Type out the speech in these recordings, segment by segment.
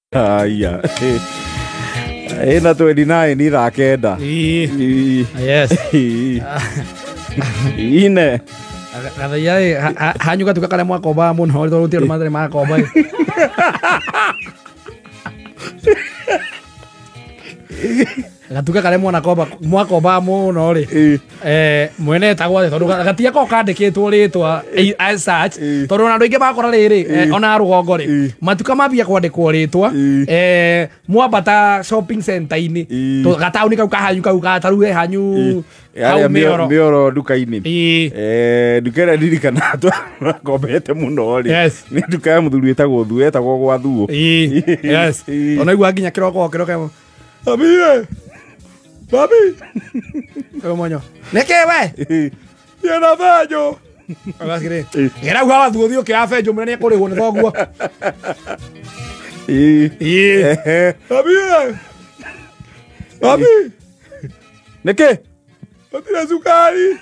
Aya. Ena 29 ni rakenda. Yes. Ine. Gathaiya hanyuka tukakale mwakomba muno ri tũrutire mathare makomba. Gatuka kale mwana komba mwakomba muno ri mwene tagwa tondu gatia ko kandikitwo ritwa as such tondu andu ingi bakora riri ona rugongo ri matuka mabia kwandikwo ritwa mwambata shopping center ini to gatauni kau kahanyuka gataru hanyu ya mioro duka-ini duka ndirikana twakombete muno ri ni duka ya muthuri etagwo Thu etagwo gwa Thuo yes ona igua nginya kiroko Babi. Monyo. Neke we. Yena fejo. Agakire. Era gwa Thuo thio kia fejo mene kurigwo ni thoguo. Babi. Neke. Atira sukari.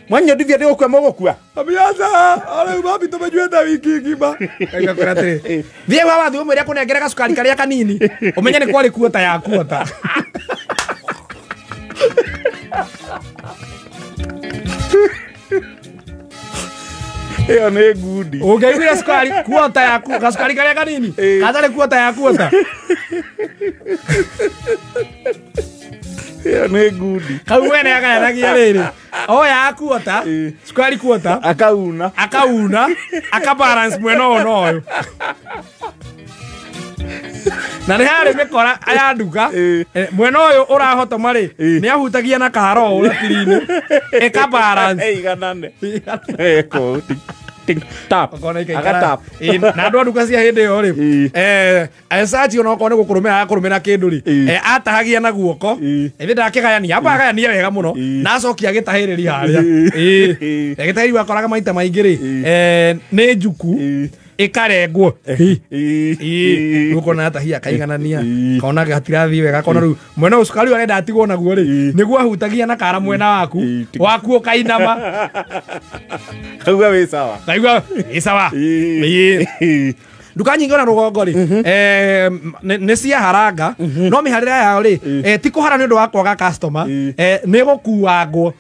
Mwanyo ndivya ndio kwa mogokua. Abiaza, ale babi tumejuenda wiki ngima. Kaika kurate. Thie gwa Thuo mwire kunengera sukari karia kanini. Umenye ni kwali kuota ya kuota. Eyo nĩ ngundi. Ũngeiguire sukari kuota yaku, gasukari karia kanini. Katarĩ kuota ya kuota. Eyo nĩ ngundi. Kau wene agayanagia rĩrĩ. Oya kuota, sukari kuota. Akauna. Akabalance mwena ũyũ. Na nĩ harĩ mĩkora aya nduka mwena ũyũ ũrahotoma rĩ nĩ ahutagia na kaharo ũrĩa tiri-inĩ ĩkabalance iganane tap agatap na andũ a nduka cia hĩndĩ ĩyo rĩ acaci ona okorwo nĩ gũkũrũmĩra agakũrũmĩra kĩndũ rĩ atahagia na guoko ĩthĩ ndakĩgayania amba agayania wega mũno na acokia agĩtahĩrĩria harĩa gĩtahĩri wakoraga maita maingĩ rĩ nĩ njuku ikarengwo gukona atahia kaiganania kaona gatirathi wega kona ru mwena usukari arenda atigwo naguo ri niguo ahutagia na kara mwena waku ukainama kaigua wi sawa nduka nyingi ona rugongo ri nĩ cia haranga no miharĩre yao ri ti kuhara nĩ ũndũ wa kwaga customer nĩ gũkuangwo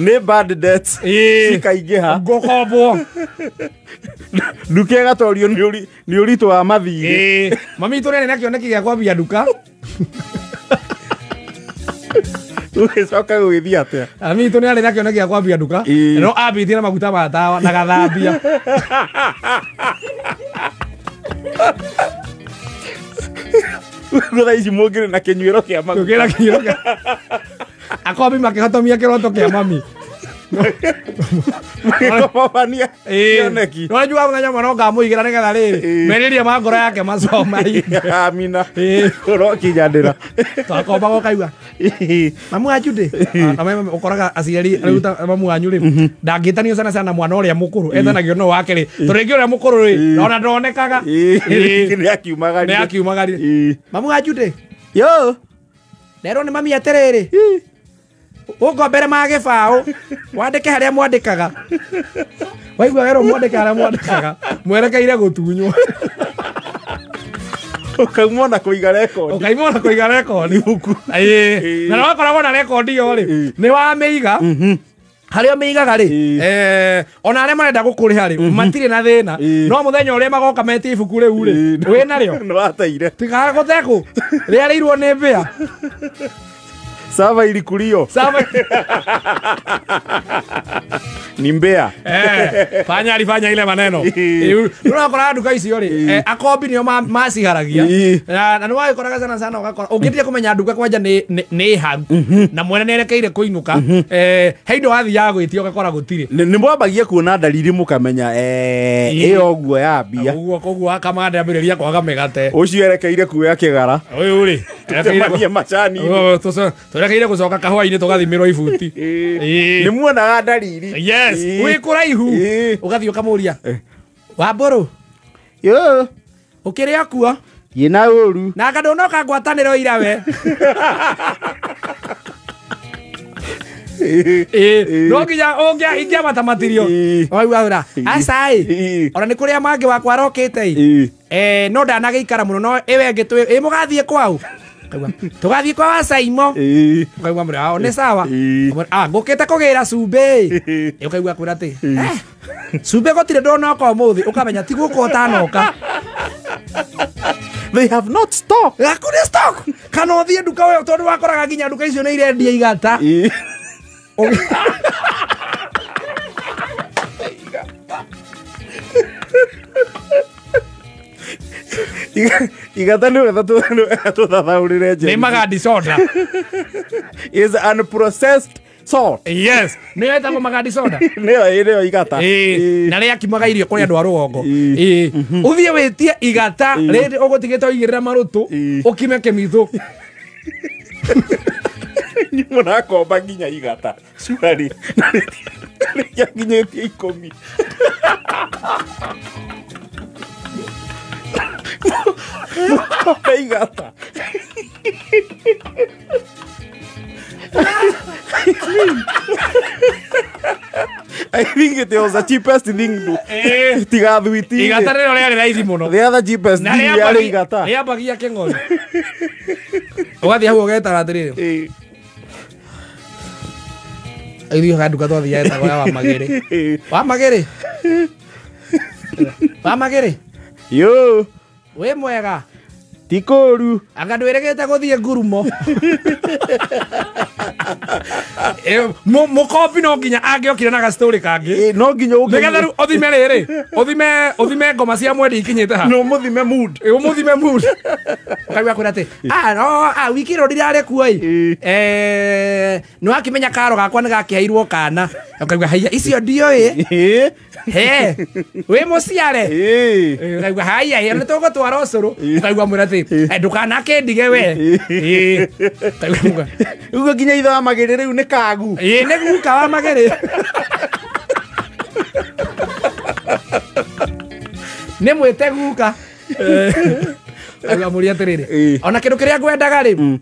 nĩ bad debts cikaingĩha ngũkombwo nduka ĩgatorio nĩ ũritũ wa mathirĩ mami itũ nene nĩ kĩoneki gĩa kwambia nduka ũgĩcoka gũgĩthiĩ atĩa mami itũ nĩ arĩ na kĩoneki gĩa kwambia nduka no ambitie na maguta ma tawa na gathambia gũtha ici mũngĩrĩ na kĩnyuĩro kĩa maguta akombi makĩhotomia kĩroto kĩa mami Mwana kĩoneki no njua mũthenya mwana ngamũigĩra nĩgetha rĩrĩ merirĩria ma ngoro yake macoma amina ũrokinyandĩra twakombaga ũkaigua mamu wanyu ndĩ ũkoraga aciari rĩu ta mamu wanyu rĩ ndangĩtanio sana mwana ũrĩa mũkũrũ etanagio no wake rĩ tondũ rĩngĩ ũrĩa mũkũrũ rĩ ona ndonekaga nĩ akiumagaria mamu wanyu ndĩ nderwo nĩ mami atĩrĩrĩ ũngombere ma gĩbaũ wandĩke harĩa mwandĩkaga waigua werwo mwandĩke harĩa mwandĩkaga mwerekeire gũtunywo ũkaimwo na kũiga rekondi na nĩ wakoragwo na rekondi ĩyo rĩ nĩ wamĩiga harĩa ũmĩigaga rĩ ona arĩa marenda gũkũrĩha rĩ matirĩ na thĩna no mũthenya ũrĩa magoka metie ibuku rĩu rĩ wĩ narĩo tikagũtekũ rĩarĩirwo nĩ mbĩa Sava ilikuliyo. Ni mbea. Fanya alifanya ile maneno. Unakora nduka icio ri akombi nio maciharagia. Na nĩ wagĩkoraga sana ũgakora ũngĩthiĩ kũmenya nduka kwanja nĩ hau na mwene nĩ erekeire kũinũka heindo wathiaga gwĩtio ũgakora gũtirĩ. Nĩ mwambagia kuona dalili mũkamenya ĩyo ũguo ya mbia. Koguo akamanda ambĩrĩria kwaga mĩgate. Ũcio erekeire kuoya kĩgara. Ũyũ rĩ erekeire macani. Tũrekeire gũcoka kahũa-inĩ tũgathimĩrwo ibuti. Nĩ muonaga dalili. Yes. Wĩ kũraihu ũgathiĩ ũkamũria Wambũrũ ũkĩrĩ akuo yĩna ũru na anga ndũnoka ngwatanĩro ira we no nginya ingia matamatirio waigua acai ona nĩ kũrĩa mangĩ wakwa arokĩte no ndanagĩikara mũno no ĩwe ngĩtwĩ mũgathiĩ kwau tũgathiĩ kwa wacaimo ũkaigua mũrĩ nĩ sawa ngũkĩte kũgĩra cumbĩ ũkaigua kwĩra atĩ cumbĩ gũtirĩ ndonoka ũmũthĩ ũkamenya ti gũkũ ũtanoka. They have not stock. Hakuna stock. Kana ũthiĩ nduka wewe tondũ wakoraga nginya nduka icio nĩ irendia igata. Igata nĩ wetha tũthathaũrĩre nĩ magadi soda. Is unprocessed salt. Yes. Nĩ wetagwo magadi soda. Nĩyo igata. Na rĩa kimaga irio kũrĩ andũ a rũgongo. Ũthiĩ wĩtie igata rĩrĩ ũgũtigĩte ũigĩrĩra marũtũ ũkime kĩmitũ. Mũrakomba nginya igata cukari rĩrĩa nginyĩtie 10. Igata. I think it was the cheapest thing to tiga thwiti. Igata rĩrĩa rĩarĩ raithi mũno. The other cheapest thing yarĩ igata. Rĩambagia kĩng'ori. Ũgathiĩ hau ũgetara atĩrĩrĩ. Ithuĩ kanduka twathiaga etagwo ya Wamagĩrĩ. Wamagĩrĩ. Wamagĩrĩ. Yo. Wĩ mwega. Tikũru. Anga ndwĩrĩgĩte gũthiĩ Ngurumo. Mũkombi no nginya angĩokire na gastori kangĩ. No nginya nĩgetha rĩu ũthime rĩrĩ. Ũthime ngoma cia mwendi ikinyĩte ha. No mũthime mood. Ũmũthime mood. Ũkaigua kwĩra atĩ no wiki ĩno ndirarĩ kuo nĩ wakĩmenya karo gakwa nĩ gakĩheirwo kana. Ũkaigua haiya icio ndiũĩ. He wĩ mũciare. Ũkaigua haiya nĩ tũgũtwara ũcũrũ. Ũkaigua mwĩra atĩ ndũkanakĩndige we. Ugo nginya ithe wa Magĩrĩ rĩu nĩ kagu. Nĩ guka wa Magĩrĩ. Nĩ mwĩte guka. Mũria atĩrĩrĩ ona kĩndũ kĩrĩa ngwendaga rĩ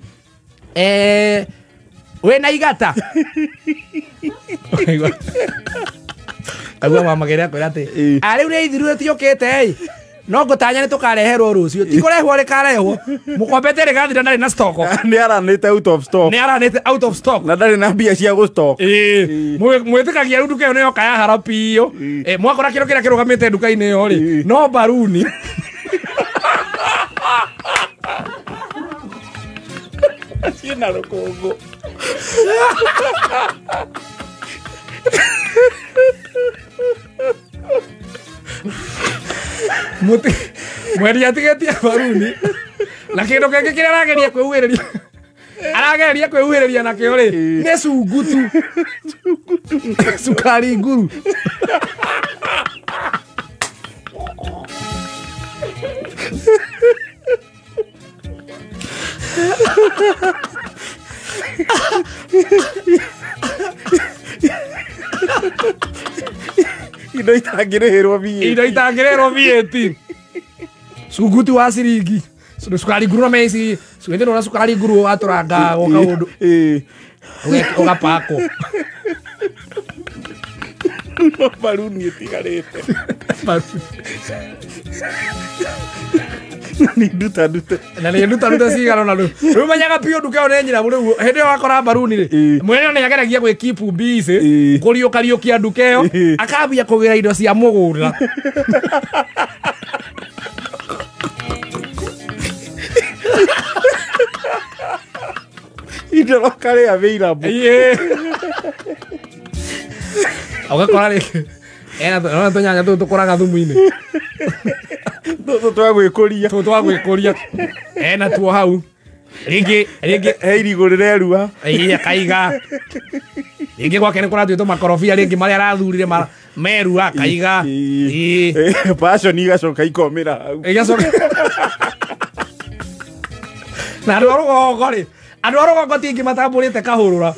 wĩna igata. Kaigua Wamagĩrĩ akwĩra atĩ rĩu nĩ ithiru rĩtiũkĩte no ngũtanya nĩ tũkareherwo rũciũ ti kũrehwo rĩkarehwo mũkombete rĩgathira ndarĩ na stock. Nĩ aranĩte out of stock. Nĩ aranĩte out of stock. Na ndarĩ na mbia cia gũstock. Mwĩtĩkagia rĩu nduka ĩyo nĩyo kaya hara piyo. Mwakora kĩro kĩrĩa kĩrũgamĩte nduka-inĩ ĩyo rĩ no baruni. Ciĩna rũkũngũ. Mwendia atigĩtie baruni na kĩndũ kĩngĩ kĩrĩa arageria kwĩhuhĩrĩria nakĩo rĩ nĩ cungutu. Cukari nguru. Indo itangĩrĩhĩrwo VAT. Cungutu wa ciringi. Cukari nguru na meci. Wĩthĩrwo na cukari nguru watũranga o kaũndũ. Ũgapakwo. Baruni ĩtigarĩte. Nĩ nduta. Na nĩ nduta cigana na rĩu menyaga piyo nduka ĩyo nĩ nyiramu rĩu hĩndĩ ĩyo wakora baruni rĩ mwene nĩ ageragia gwĩkipu busy kũriũkariũkia nduka ĩyo akambia kũgĩra indo cia mũgũnda. Indo rokarĩa available. Ũgakora rĩ ona tũnyanya tũu tũkũraga thumu-inĩ. Twagwĩkũria natuo hau rĩngĩ he irigũ rĩrerua akaiga rĩngĩ gwake nĩ kũratuĩtwo makorobia rĩngĩ marĩa arathurire merua akaiga passion igacoka ikomĩra hau na andũ a rũgongo rĩ andũ a rũgongo ti ingĩ matambũrĩte kahũrũra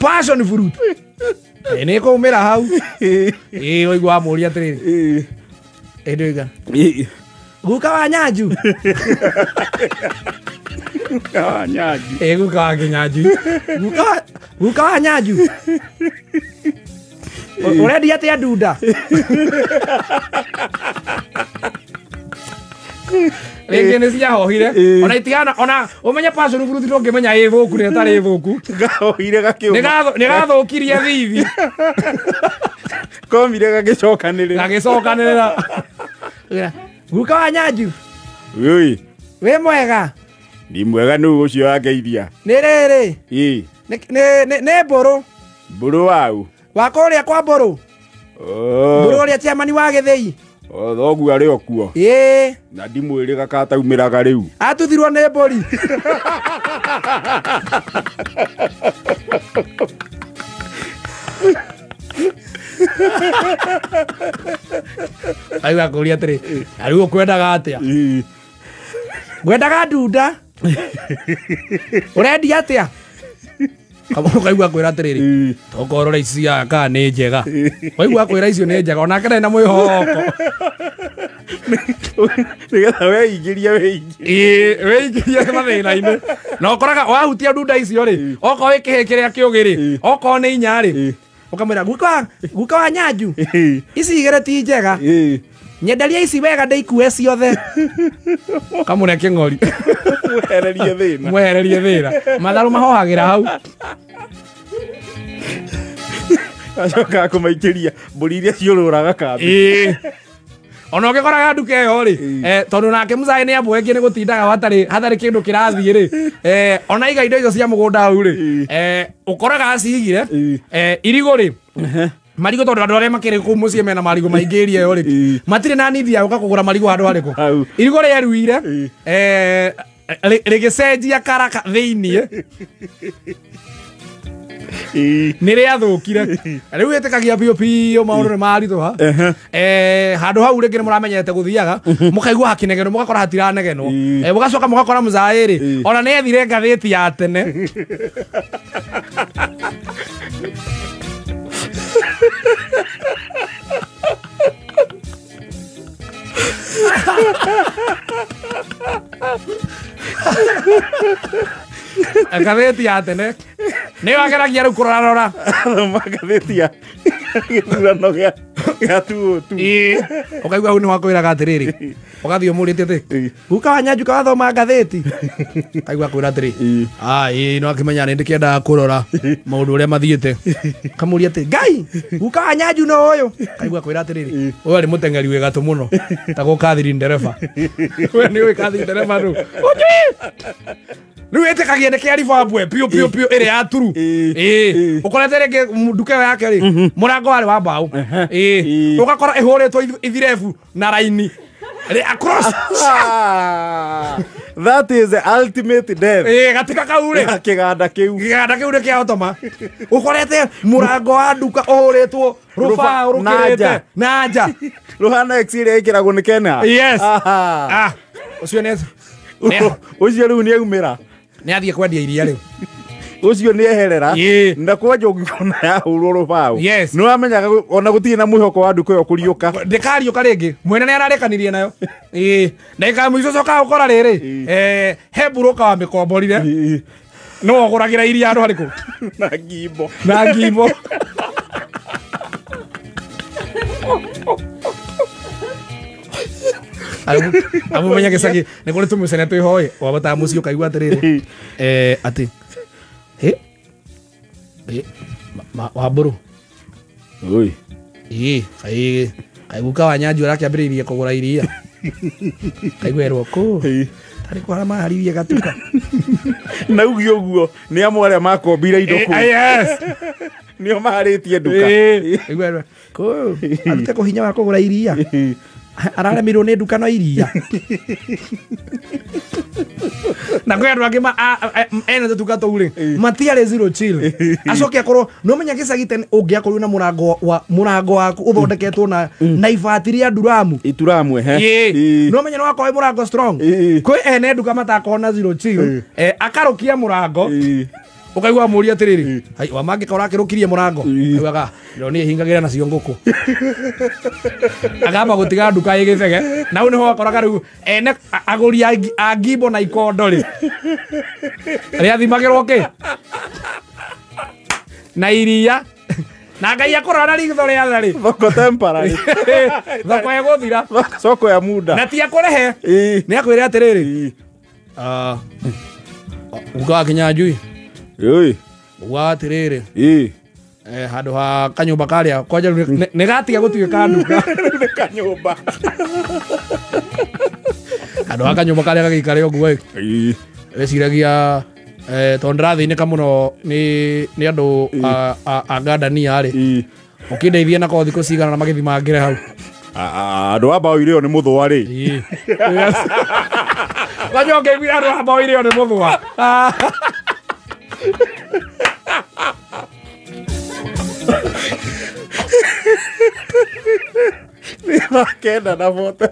passion fruit nĩ kũmĩra hau. Ũigua mũria atĩrĩrĩ ĩndũ iga guka wa Nyanju Guka wa Nyanju. Guka wa Kinyanju. Guka wa Nyanju. Uredia atia ndunda? Rĩngĩ nĩ ciahohire ona itigana ona ũmenye passion fruit ndũngĩmenya ĩ thũku na ĩtarĩ thũku. Ngahohire gakĩũma. Nĩ gathũkirie thithi. Komire gagĩcokanĩrĩra. Guka wa Nyanju. Ui. Wĩ mwega? Ndi mwega nũũ ũcio wangeithia? Nĩ rĩrĩ. Ĩ. Nĩ mbũrũ. Mbũrũ wau. Wa kũrĩa kwa mbũrũ. Mbũrũ ũrĩa ciamani wa Gĩthĩi. Thoguo arĩ o kuo. Ĩ. Na ndimwĩrĩga kataumĩraga rĩu. Atuthirwo nĩ mbũri. Aiwa kũria atĩrĩ, rĩu ũkwendaga atĩa? Ngwendaga ndunda? Ũrendia atĩa? Kaigua kwĩra atĩrĩrĩ, tokorora ici aka nĩ njega. Waigua kwĩra icio nĩ njega, onake ndarĩ na mwĩhoko. Nĩgetha weingĩrie mathĩna-inĩ. Na ũkoraga wahutia ndunda icio rĩ, okorwo wĩ kĩhĩ kĩrĩa kĩũgĩ rĩ, okorwo nĩ inya rĩ, ũkamwĩra Guka wa Nyanju, ici igĩrĩ ti njega, nyenderia ici wega ndĩikue ciothe. Kamũne kĩng'ori. Mwehererie thĩna. Matharũ mahohagĩra hau. Acokaga kũmaikĩria mbũri iria ciũrũraga kambĩ. Ona ũngĩkoraga nduka ĩyo rĩ, tondũ nake Muchai nĩ ambũĩkie nĩ gũtindaga hatarĩ kĩndũ kĩrathiĩ rĩ, ona iga indo icio cia mũgũnda hau rĩ, ũkoraga acigire irigũ rĩ, marigũ tondũ andũ arĩa makĩrĩ kũu mũciĩ mena marigũ maingĩ ĩrĩa ĩyo rĩ, matirĩ na nithi ya gũka kũgũra marigũ handũ harĩkũ. Irigũ rĩeruire rĩgĩcenjia karaka thĩiniĩ nĩ rĩathũkire. Rĩu ĩtĩkagia biũ biũ maũndũ nĩ maritũha. Handũ hau rĩngĩ nĩ mũramenyete gũthiaga mũkaigua hakĩnegenwo mũgakora hatiranegenwo, mũgacoka mũgakora Muchai rĩ ona nĩ ethire ngathĩti ya tene. Ngathĩti ya tene nĩ wageragia rĩu kũrora ngathĩti ya gĩthurano gĩa tuotu. Ũkaigua hau nĩ wakwĩraga atĩrĩrĩ, ũgathiĩ ũmũrĩtie atĩ Guka wa Nyanju kawathoma ngathĩti. Kaigua kwĩra atĩrĩ, no akĩmenya nĩ ndĩkĩendaga kũrora maũndũ ũrĩa mathiĩte. Kamũria atĩ Ngai, Guka wa Nyanju no ũyũ? Kaigua kwĩra atĩrĩrĩ, ũyũ arĩ mũteng'eri wĩ gatũ mũno, tagwo Catherine ndereba. We nĩ ũĩ Catherine ndereba rĩu. Rĩu ĩtĩkagia nĩ kĩaribambwe piũ ĩrĩa ya turu. Ũkorete rĩngĩ nduka ĩyo yake rĩ, mũrango warĩ wa mbaũ. Ũgakora ĩhũrĩtwo ithirebu na raini. Across. That is the ultimate death. Gatika kau rĩ. Kĩganda kĩu nĩ kĩahotoma. Ũkorete mũrango wa nduka ũhũrĩtwo rũbaũ rũkĩrĩte na nja. Rũhana x-ray ĩkĩragwo nĩ Kenya. Yes. Ũcio rĩu nĩ aumĩra. Nĩ athiĩ kwendia iria rĩu. Ũcio nĩ eherera na kwanja ũngĩkona yahũrwo rũbaũ. Nĩ wamenyaga ona gũtirĩ na mwĩhoko wa nduka ĩyo kũriũka. Ndĩkariũka rĩngĩ. Mwene nĩ ararĩkanirie nayo. Ndagĩka mũico coka gũkora rĩrĩ, he mburũka wa mĩkomborire nĩ wagũragĩra iria andũ harĩkũ na ngimbo. Amumenya gĩcagi nĩ kũrĩ tũmũcene twĩhoĩ wabataga mũciĩ ũkaigua atĩrĩrĩ atĩ Wambũrũ kaĩ Guka wa Nyanju arakĩambĩrĩirie kũgũra iria. Kaigua erwo kũ tarĩ kwara maharirie gatuka. Na ugi ũguo nĩ amwe arĩa makombire indo kũu. Nĩo maharĩtie nduka. Kaigua erwo kũ arute kũhinya wa kũgũra iria. Araremirwo nĩ nduka no iria. Na kwĩ andũ angĩ ene tũtuka tũu rĩ matiarĩ zero chill. Acoke akorwo no menya gĩcagi tene ũngĩakorwo na mũrango waku ũthondeketwo na ibati rĩa nduramu. Ituramu no menya no wakorwo mũrango strong. Kwĩ ene nduka matakorwo na zero chill. Akarũkia mũrango ukaigua muria atiriri wa mange ka urakirukirie murango augaga ndo ni hingagira nacio nguku agamba gutiga nduka igithege nau niho akoraga riu ene aguri a ngimbo na ikondo ri riathimagirwo ki na iria na ngai akorana rigitho ria thari thoko temporary thoko eguthira soko ya muda na ti akurehe ni akwire atiriri uga kinyanjui yoi uga atiriri handu ha kanyumba karia kwanja ni gatiga gutuika nduka ni kanyumba handu ha kanyumba karia gagikare oguo weciragia tondrathine muno ni andu a Ngandania ri ukindeithia na kothi kucigana na magithi mangire hau andu amba oire ni muthwa ri wanyo ngeigwira andu amba oire ni muthwa ni makenda na vote